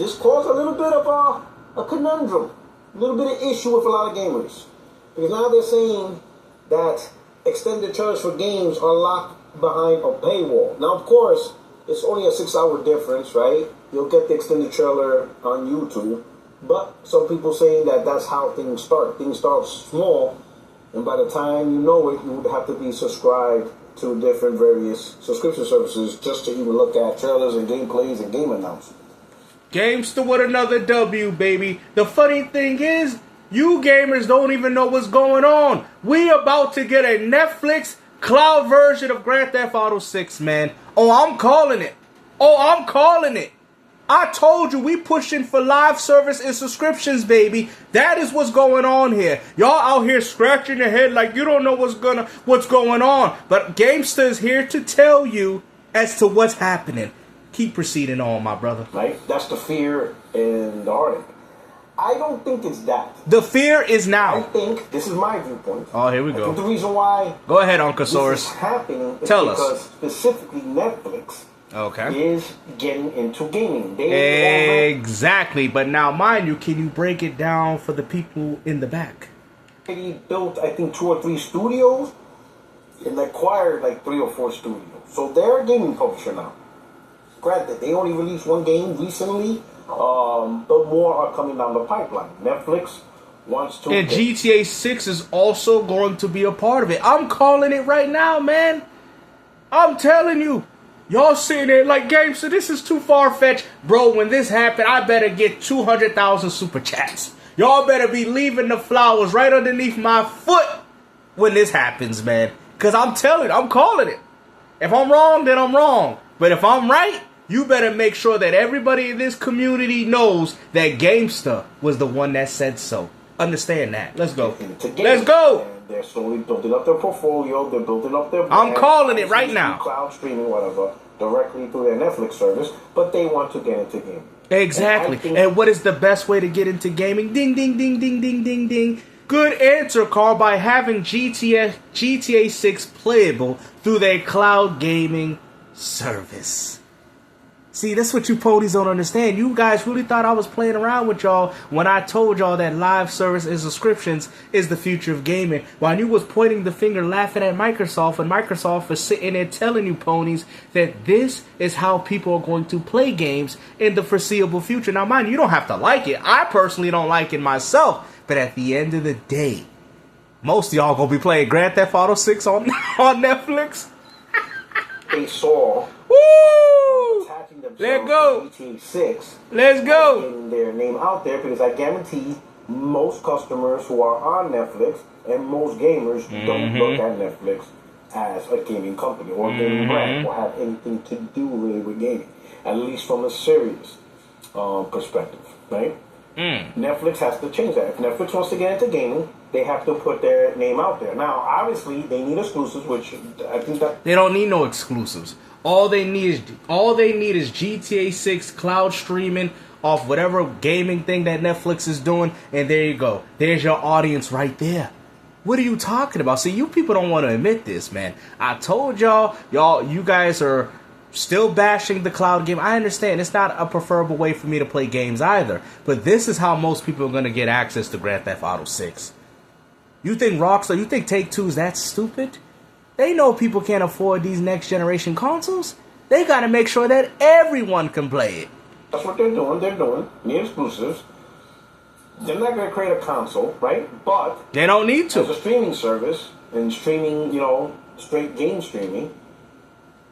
this caused a little bit of a conundrum, a little bit of issue with a lot of gamers. Because now they're saying that extended trailers for games are locked behind a paywall. Now, of course, it's only a 6-hour difference, right? You'll get the extended trailer on YouTube. But some people saying that that's how things start. Things start small, and by the time you know it, you would have to be subscribed to different various subscription services just to even look at trailers and gameplays and game announcements. Gamester with another W, baby. The funny thing is, you gamers don't even know what's going on. We about to get a Netflix cloud version of Grand Theft Auto 6, man. Oh, I'm calling it. I told you we pushing for live service and subscriptions, baby. That is what's going on here. Y'all out here scratching your head like you don't know what's going on. But Gamester is here to tell you as to what's happening. Keep proceeding on, my brother. Right? That's the fear in the heartache. I don't think it's that. The fear is now. I think, this is my viewpoint. Oh, here we go. I think the reason why go ahead, Uncle Source. This is happening is Tell because us. Specifically Netflix is getting into gaming. Exactly. But now, mind you, can you break it down for the people in the back? They built, I think, 2 or 3 studios and acquired like 3 or 4 studios. So they're a gaming publisher now. Granted, they only released 1 game recently, but more are coming down the pipeline. Netflix wants to... And GTA 6 is also going to be a part of it. I'm calling it right now, man. I'm telling you. Y'all sitting there like, Gamester, this is too far-fetched. Bro, when this happened, I better get 200,000 super chats. Y'all better be leaving the flowers right underneath my foot when this happens, man. Because I'm calling it. If I'm wrong, then I'm wrong. But if I'm right, you better make sure that everybody in this community knows that Gamester was the one that said so. Understand that. Let's go. Let's go. And they're slowly building up their portfolio. They're building up their... I'm calling it right now. Cloud streaming, whatever, directly through their Netflix service. But they want to get into gaming. Exactly. And what is the best way to get into gaming? Ding, ding, ding, ding, ding, ding, ding. Good answer, Carl, by having GTA 6 playable through their cloud gaming service. See, that's what you ponies don't understand. You guys really thought I was playing around with y'all when I told y'all that live service and subscriptions is the future of gaming. While you was pointing the finger laughing at Microsoft, and Microsoft was sitting there telling you ponies that this is how people are going to play games in the foreseeable future. Now, mind you, you don't have to like it. I personally don't like it myself. But at the end of the day, most of y'all gonna be playing Grand Theft Auto 6 on Netflix. They saw... Woo! Let's go. GTA 6. Let's go. Getting their name out there, because I guarantee most customers who are on Netflix and most gamers don't look at Netflix as a gaming company or a gaming brand or have anything to do really with gaming, at least from a serious perspective, right? Netflix has to change that. If Netflix wants to get into gaming, they have to put their name out there. Now, obviously, they need exclusives, which I think that they don't need no exclusives. All they need is GTA 6 cloud streaming off whatever gaming thing that Netflix is doing, and there you go. There's your audience right there. What are you talking about? See, you people don't want to admit this, man. I told y'all, you guys are still bashing the cloud game. I understand it's not a preferable way for me to play games either, but this is how most people are going to get access to Grand Theft Auto 6. You think Rockstar, you think Take-Two is that stupid? They know people can't afford these next generation consoles. They got to make sure that everyone can play it. That's what they're doing. They're doing need exclusives. They're not going to create a console, right? But they don't need to. As a streaming service and streaming, straight game streaming,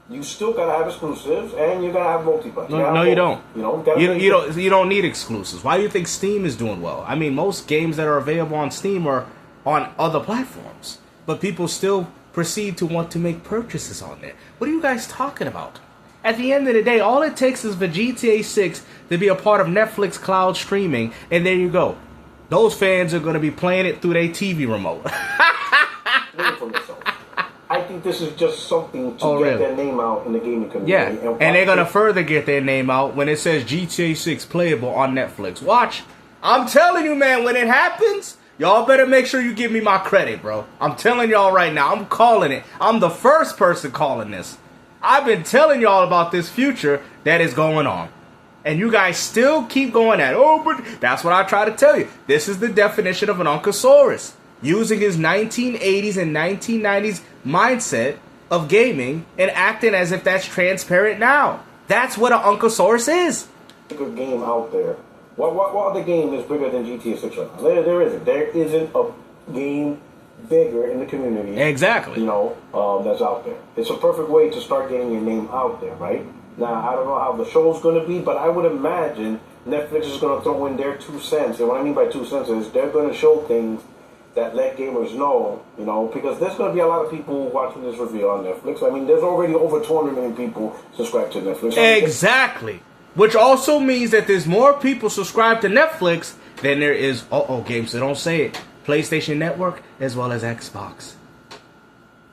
you still got to have exclusives and you got to have multiplayer. No, you don't. You don't need exclusives. Why do you think Steam is doing well? I mean, most games that are available on Steam are on other platforms, but people still proceed to want to make purchases on there. What are you guys talking about? At the end of the day, all it takes is for GTA 6 to be a part of Netflix cloud streaming, and there you go. Those fans are going to be playing it through their TV remote. I think this is just something to get their name out in the gaming community. Yeah, and they're going to further get their name out when it says GTA 6 playable on Netflix. Watch. I'm telling you, man, when it happens, y'all better make sure you give me my credit, bro. I'm telling y'all right now. I'm calling it. I'm the first person calling this. I've been telling y'all about this future that is going on. And you guys still keep going at it. Oh, but that's what I try to tell you. This is the definition of an Uncosaurus. Using his 1980s and 1990s mindset of gaming and acting as if that's transparent now. That's what an Uncosaurus is. A good game out there. What other game is bigger than GTA 6 right now? There isn't. There isn't a game bigger in the community. Exactly. You know, that's out there. It's a perfect way to start getting your name out there, right? Now, I don't know how the show's going to be, but I would imagine Netflix is going to throw in their 2 cents. And what I mean by 2 cents is they're going to show things that let gamers know, you know, because there's going to be a lot of people watching this review on Netflix. I mean, there's already over 200 million people subscribed to Netflix. Exactly. Which also means that there's more people subscribed to Netflix than there is, games that don't say it, PlayStation Network as well as Xbox.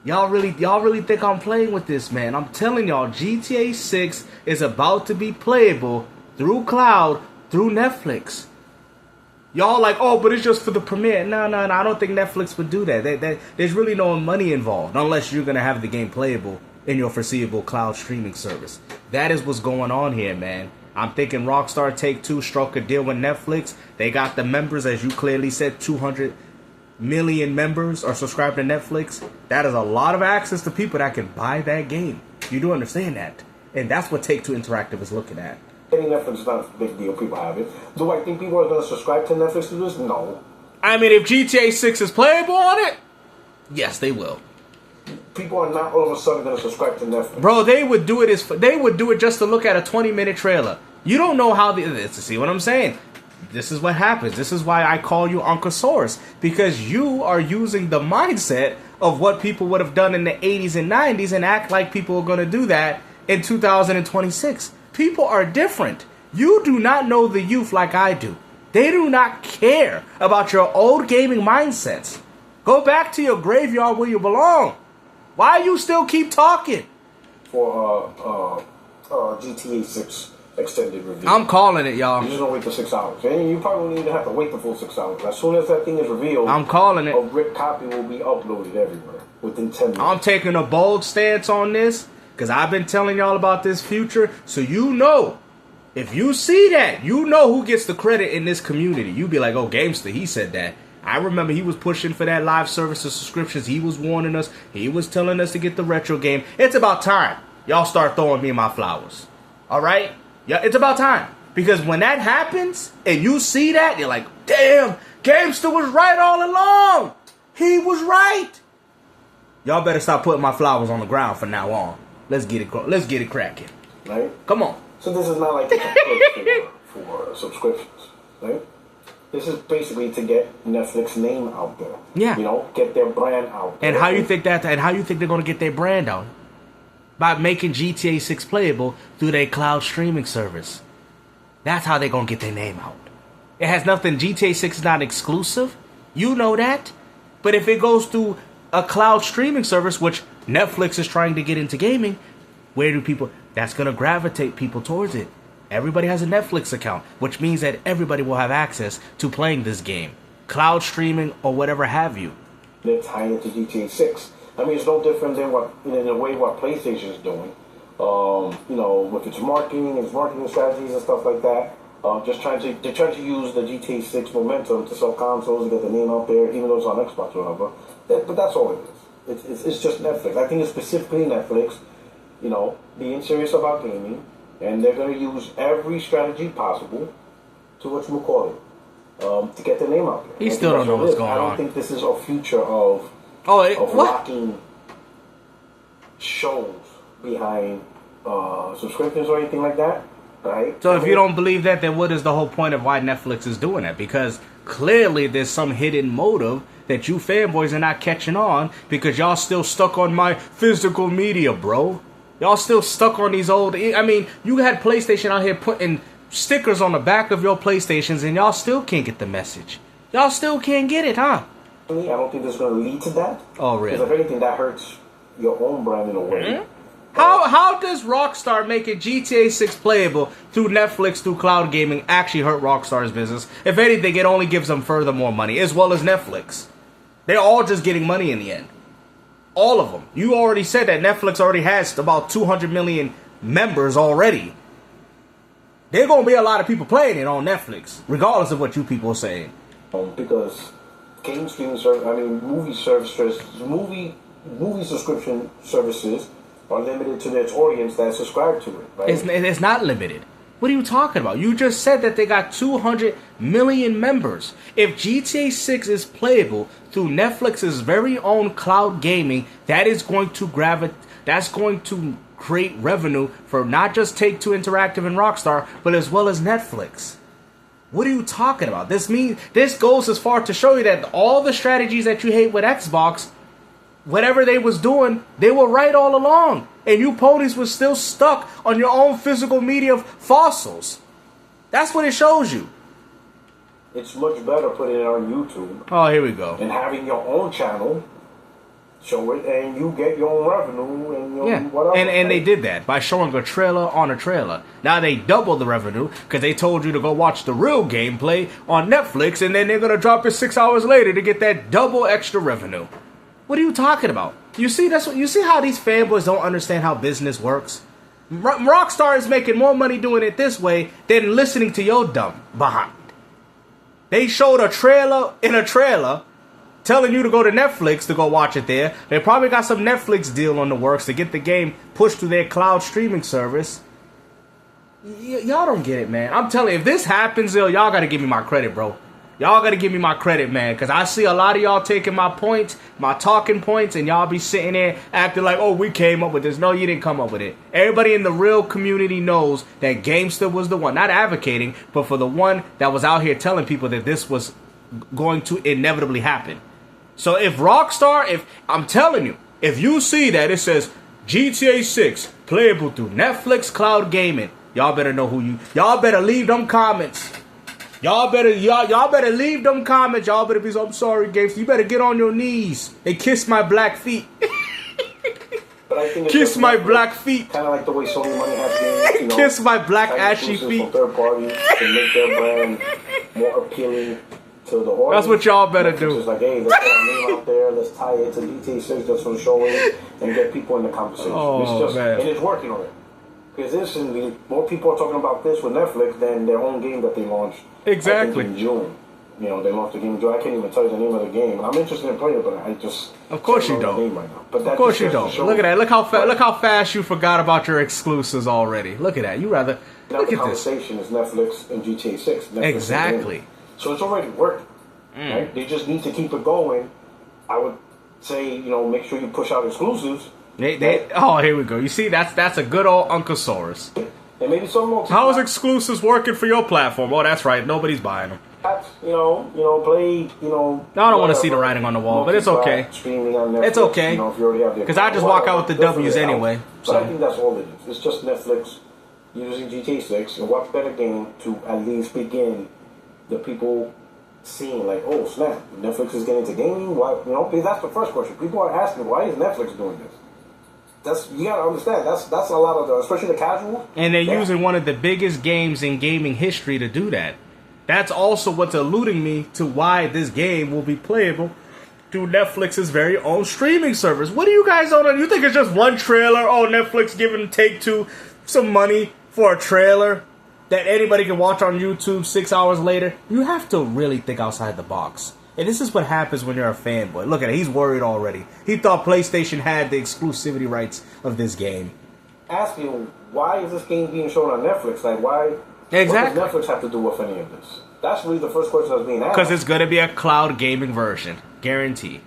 Y'all really think I'm playing with this, man? I'm telling y'all, GTA 6 is about to be playable through cloud, through Netflix. Y'all like, but it's just for the premiere. No, I don't think Netflix would do that. There's really no money involved unless you're going to have the game playable in your foreseeable cloud streaming service. That is what's going on here, man. I'm thinking Rockstar Take-Two struck a deal with Netflix. They got the members, as you clearly said, 200 million members are subscribed to Netflix. That is a lot of access to people that can buy that game. You do understand that. And that's what Take-Two Interactive is looking at. Getting Netflix is not a big deal. People have it. Do I think people are going to subscribe to Netflix to this? No. I mean, if GTA 6 is playable on it, yes, they will. People are not all of a sudden going to subscribe to Netflix. Bro, they would do it just to look at a 20-minute trailer. You don't know how to see what I'm saying. This is what happens. This is why I call you Uncosaurus, because you are using the mindset of what people would have done in the 80s and 90s and act like people are going to do that in 2026. People are different. You do not know the youth like I do. They do not care about your old gaming mindsets. Go back to your graveyard where you belong. Why you still keep talking? For GTA 6 extended review. I'm calling it, y'all. You just don't wait for 6 hours. And you probably don't even have to wait the full 6 hours. As soon as that thing is revealed, I'm calling it. A ripped copy will be uploaded everywhere within 10 minutes. I'm taking a bold stance on this because I've been telling y'all about this future. So you know, if you see that, you know who gets the credit in this community. You be like, Gamester, he said that. I remember he was pushing for that live services subscriptions. He was warning us. He was telling us to get the retro game. It's about time y'all start throwing me my flowers. All right? Yeah, it's about time. Because when that happens and you see that, you're like, damn, Gamester was right all along. He was right. Y'all better stop putting my flowers on the ground from now on. Let's get it cracking. Right? Come on. So this is not like a for subscriptions, right? This is basically to get Netflix name out there. Yeah. You know, get their brand out there. And how you think they're going to get their brand out? By making GTA 6 playable through their cloud streaming service. That's how they're going to get their name out. It has nothing. GTA 6 is not exclusive. You know that. But if it goes through a cloud streaming service, which Netflix is trying to get into gaming, where do people... That's going to gravitate people towards it. Everybody has a Netflix account, which means that everybody will have access to playing this game. Cloud streaming or whatever have you. They're tying it to GTA 6. I mean, it's no different than in a way what PlayStation is doing. You know, with its marketing strategies and stuff like that. They're trying to use the GTA 6 momentum to sell consoles and get the name out there, even though it's on Xbox or whatever. But that's all it is. It's just Netflix. I think it's specifically Netflix, you know, being serious about gaming, and they're going to use every strategy possible to to get their name out there. He still don't know what's going on. I don't think this is a future of locking shows behind subscriptions or anything like that. Right? So if you don't believe that, then what is the whole point of why Netflix is doing that? Because clearly there's some hidden motive that you fanboys are not catching on, because y'all still stuck on my physical media, bro. Y'all still stuck on these old... I mean, you had PlayStation out here putting stickers on the back of your PlayStations and y'all still can't get the message. Y'all still can't get it, huh? I don't think this is going to lead to that. Oh, really? Because if anything, that hurts your own brand in a way. Mm-hmm. How does Rockstar making GTA 6 playable through Netflix, through cloud gaming, actually hurt Rockstar's business? If anything, it only gives them further more money, as well as Netflix. They're all just getting money in the end. All of them. You already said that Netflix already has about 200 million members already. there are going to be a lot of people playing it on Netflix, regardless of what you people are saying. Because game streaming service, movie subscription services are limited to its audience that subscribe to it, right? It's not limited. What are you talking about? You just said that they got 200 million members. If GTA 6 is playable through Netflix's very own cloud gaming, that is going to create revenue for not just Take-Two Interactive and Rockstar, but as well as Netflix. What are you talking about? This goes as far to show you that all the strategies that you hate with Xbox, whatever they was doing, they were right all along. And you ponies were still stuck on your own physical media fossils. That's what it shows you. It's much better putting it on YouTube. Oh, here we go. And having your own channel, show it, and you get your own revenue and your whatever. And they did that by showing a trailer on a trailer. Now they doubled the revenue because they told you to go watch the real gameplay on Netflix, and then they're going to drop it 6 hours later to get that double extra revenue. What are you talking about? You see how these fanboys don't understand how business works? Rockstar is making more money doing it this way than listening to your dumb behind. They showed a trailer telling you to go to Netflix to go watch it there. They probably got some Netflix deal on the works to get the game pushed to their cloud streaming service. Y'all don't get it, man. I'm telling you, if this happens, y'all gotta give me my credit, bro. Y'all gotta give me my credit, man, because I see a lot of y'all taking my points, my talking points, and y'all be sitting there acting like, oh, we came up with this. No, you didn't come up with it. Everybody in the real community knows that Gamester was the one, not advocating, but for the one that was out here telling people that this was going to inevitably happen. So if Rockstar, I'm telling you, if you see that it says GTA 6 playable through Netflix cloud gaming, y'all better know y'all better leave them comments. Y'all better leave them comments. Y'all better be so, I'm sorry, Games. You better get on your knees and kiss my black feet. But I think kiss my black feet. Kind of like the way Sony Money has been, kiss my black ashy feet. From third parties to make their brand more appealing to the audience. That's what y'all better do. It's like, hey, let's put our name out there. Let's tie it to GTA 6 just for the showing and get people in the conversation. Man. And it's working on it. Because instantly, more people are talking about this with Netflix than their own game that they launched. Exactly. I think in June. You know, they launched the game in June. I can't even tell you the name of the game. And I'm interested in playing it, but I just... Of course you don't. Right now. But of course you don't. Look at that. Look how fast you forgot about your exclusives already. Look at that. You rather... Now look the at conversation is Netflix and GTA 6. Netflix exactly. So it's already working. Right? They just need to keep it going. I would say, make sure you push out exclusives. Oh, here we go. You see, that's a good old Uncle Saurus. And maybe some more. How is exclusives working for your platform? Oh, that's right. Nobody's buying them. Play, I don't want to see the writing on the wall, but it's okay. Streaming on Netflix, it's okay. If you already have because I just walk out with the W's anyway. But I think that's all it is. It's just Netflix using GTA 6, and what better game to at least begin the people seeing, like, oh snap, Netflix is getting into gaming. Why? Because that's the first question. People are asking, why is Netflix doing this? You gotta understand. That's a lot of especially the casuals. And they're using one of the biggest games in gaming history to do that. That's also what's eluding me to why this game will be playable through Netflix's very own streaming service. What do you guys own? You think it's just one trailer? Oh, Netflix giving Take-Two some money for a trailer that anybody can watch on YouTube 6 hours later? You have to really think outside the box. And this is what happens when you're a fanboy. Look at it. He's worried already. He thought PlayStation had the exclusivity rights of this game. Asking, why is this game being shown on Netflix? Like, why? Exactly. What does Netflix have to do with any of this? That's really the first question that's being asked. Because it's going to be a cloud gaming version. Guaranteed.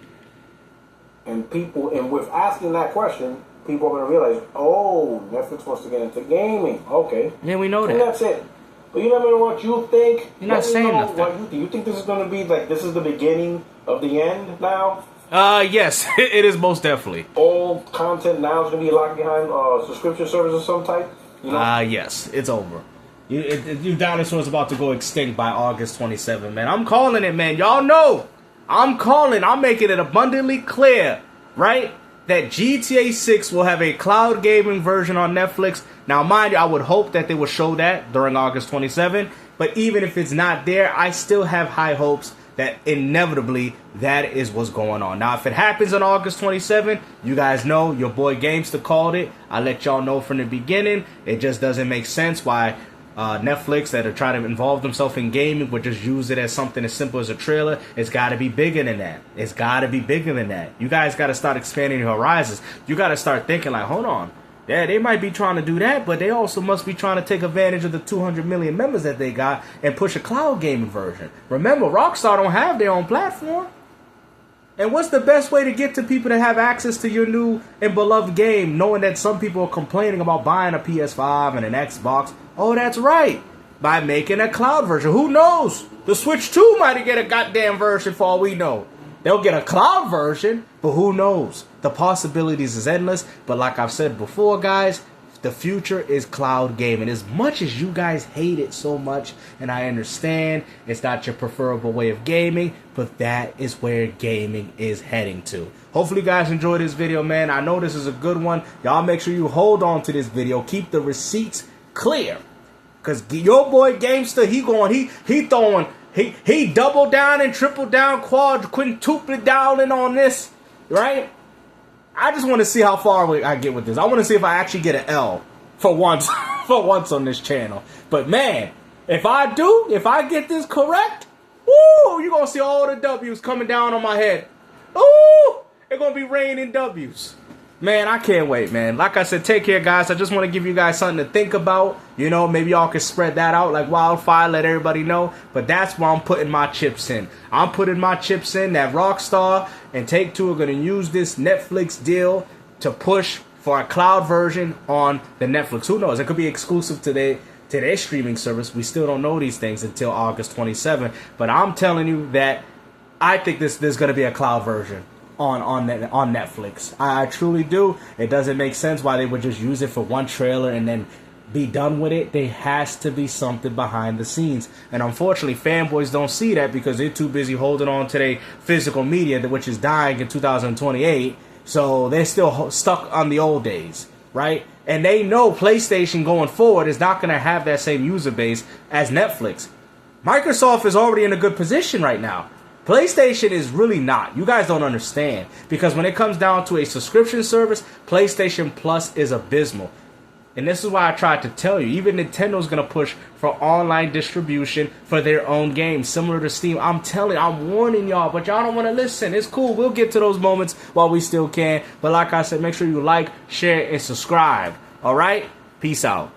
And with asking that question, people are going to realize, oh, Netflix wants to get into gaming. Okay. Yeah, we know that. And that's it. But you never know what you think. You're not saying nothing. What you think. You think this is going to be like, this is the beginning of the end now? Yes, it is most definitely. All content now is going to be locked behind subscription service of some type? Yes, it's over. You dinosaurs about to go extinct by August 27, man. I'm calling it, man. Y'all know. I'm making it abundantly clear, right? That GTA 6 will have a cloud gaming version on Netflix. Now, mind you, I would hope that they will show that during August 27. But even if it's not there, I still have high hopes that inevitably that is what's going on. Now, if it happens on August 27, you guys know your boy Gamester called it. I let y'all know from the beginning. It just doesn't make sense why Netflix that are trying to involve themselves in gaming but just use it as something as simple as a trailer. It's got to be bigger than that. It's got to be bigger than that. You guys got to start expanding your horizons. You got to start thinking like, hold on. Yeah, they might be trying to do that, but they also must be trying to take advantage of the 200 million members that they got and push a cloud gaming version. Remember, Rockstar don't have their own platform. And what's the best way to get to people that have access to your new and beloved game, knowing that some people are complaining about buying a PS5 and an Xbox? Oh, that's right. By making a cloud version. Who knows? The Switch 2 might get a goddamn version for all we know. They'll get a cloud version, but who knows? The possibilities is endless. But like I've said before, guys, the future is cloud gaming. As much as you guys hate it so much, and I understand it's not your preferable way of gaming, but that is where gaming is heading to. Hopefully you guys enjoyed this video, man. I know this is a good one. Y'all make sure you hold on to this video. Keep the receipts clear. Because your boy Gamester, he double down and triple down, quintuple down on this, right? I just want to see how far I get with this. I want to see if I actually get an L for once, on this channel. But man, if I get this correct, woo, you're gonna see all the W's coming down on my head. Ooh, it's gonna be raining W's. Man, I can't wait, man. Like I said, take care, guys. I just want to give you guys something to think about. You know, maybe y'all can spread that out like wildfire, let everybody know. But that's where I'm putting my chips in. I'm putting my chips in that Rockstar and Take-Two are going to use this Netflix deal to push for a cloud version on the Netflix. Who knows? It could be exclusive to their streaming service. We still don't know these things until August 27. But I'm telling you that I think there's going to be a cloud version on Netflix. I truly do. It doesn't make sense why they would just use it for one trailer and then be done with it. There has to be something behind the scenes. And unfortunately, fanboys don't see that because they're too busy holding on to their physical media, which is dying in 2028. So they're still stuck on the old days, right? And they know PlayStation going forward is not going to have that same user base as Netflix. Microsoft is already in a good position right now. PlayStation is really not. You guys don't understand. Because when it comes down to a subscription service, PlayStation Plus is abysmal. And this is why I tried to tell you. Even Nintendo's going to push for online distribution for their own games, similar to Steam. I'm warning y'all, but y'all don't want to listen. It's cool. We'll get to those moments while we still can. But like I said, make sure you like, share, and subscribe. All right? Peace out.